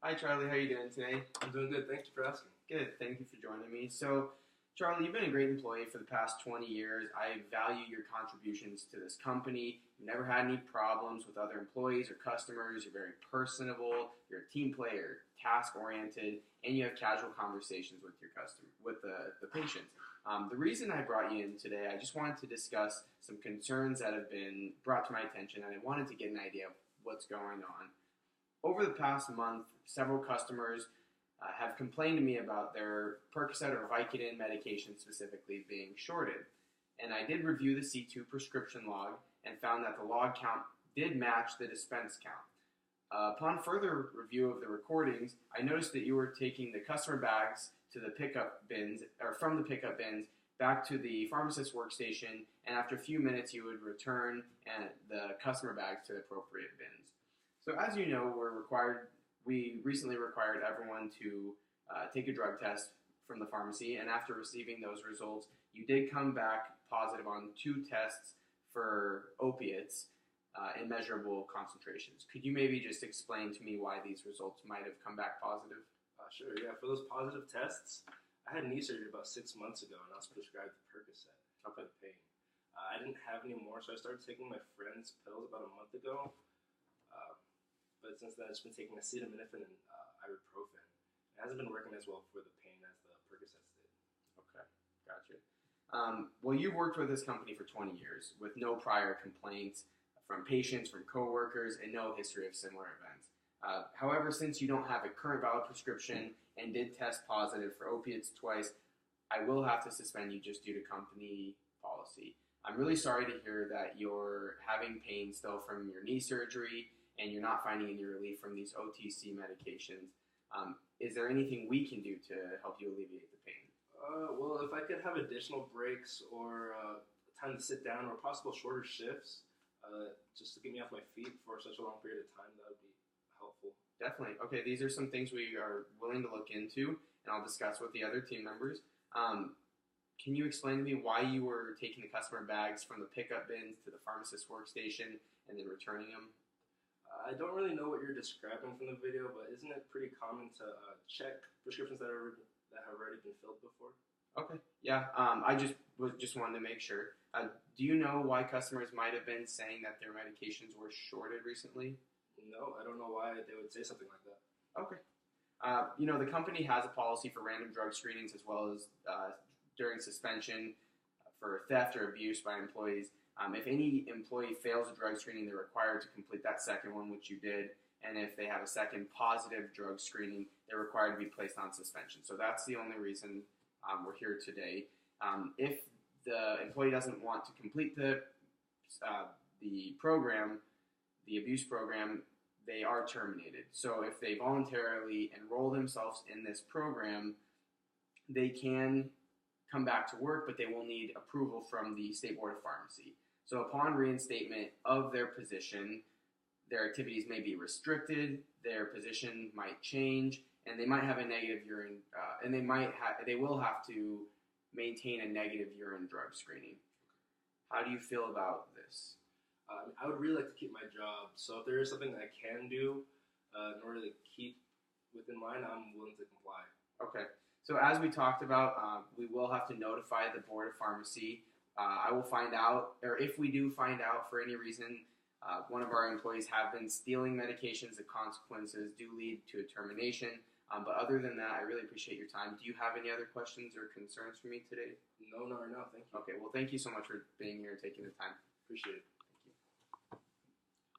Hi Charlie, how are you doing today? I'm doing good. Thank you for asking. Good, thank you for joining me. So, Charlie, you've been a great employee for the past 20 years. I value your contributions to this company. You've never had any problems with other employees or customers. You're very personable. You're a team player, task-oriented, and you have casual conversations with your customer, with the patients. The reason I brought you in today, I just wanted to discuss some concerns that have been brought to my attention, and I wanted to get an idea of what's going on. Over the past month, several customers have complained to me about their Percocet or Vicodin medication specifically being shorted. And I did review the C2 prescription log and found that the log count did match the dispense count. Upon further review of the recordings, I noticed that you were taking the customer bags to the pickup bins, or from the pickup bins back to the pharmacist's workstation, and after a few minutes you would return the customer bags to the appropriate bins. So as you know, we recently required everyone to take a drug test from the pharmacy, and after receiving those results, you did come back positive on 2 tests for opiates in measurable concentrations. Could you maybe just explain to me why these results might have come back positive? Sure, yeah. For those positive tests, I had knee surgery about 6 months ago, and I was prescribed Percocet for the pain. I didn't have any more, so I started taking my friend's pills about a month ago. But since then, I've just been taking acetaminophen and ibuprofen. It hasn't been working as well for the pain as the Percocets did. Okay, gotcha. Well, you've worked with this company for 20 years with no prior complaints from patients, from coworkers, and no history of similar events. However, since you don't have a current valid prescription and did test positive for opiates twice, I will have to suspend you just due to company policy. I'm really sorry to hear that you're having pain still from your knee surgery and you're not finding any relief from these OTC medications. Is there anything we can do to help you alleviate the pain? Well, if I could have additional breaks or time to sit down or possible shorter shifts just to get me off my feet for such a long period of time, that would be helpful. Definitely. Okay, these are some things we are willing to look into, and I'll discuss with the other team members. Can you explain to me why you were taking the customer bags from the pickup bins to the pharmacist's workstation and then returning them? I don't really know what you're describing from the video, but isn't it pretty common to check prescriptions that have already been filled before? Okay, yeah. I just wanted to make sure. Do you know why customers might have been saying that their medications were shorted recently? No, I don't know why they would say something like that. Okay. The company has a policy for random drug screenings as well as during suspension for theft or abuse by employees. If any employee fails a drug screening, they're required to complete that second one, which you did. And if they have a second positive drug screening, they're required to be placed on suspension. So that's the only reason we're here today. If the employee doesn't want to complete the program, the abuse program, they are terminated. So if they voluntarily enroll themselves in this program, they can come back to work, but they will need approval from the State Board of Pharmacy. So upon reinstatement of their position, their activities may be restricted, their position might change, and they might have a negative urine, and they will have to maintain a negative urine drug screening. How do you feel about this? I would really like to keep my job, so if there is something that I can do in order to keep within line, I'm willing to comply. Okay. So as we talked about, we will have to notify the Board of Pharmacy. I will find out, or if we do find out for any reason, one of our employees have been stealing medications, the consequences do lead to a termination. But other than that, I really appreciate your time. Do you have any other questions or concerns for me today? No, not right now. Thank you. Okay, well, thank you so much for being here and taking the time. Appreciate it.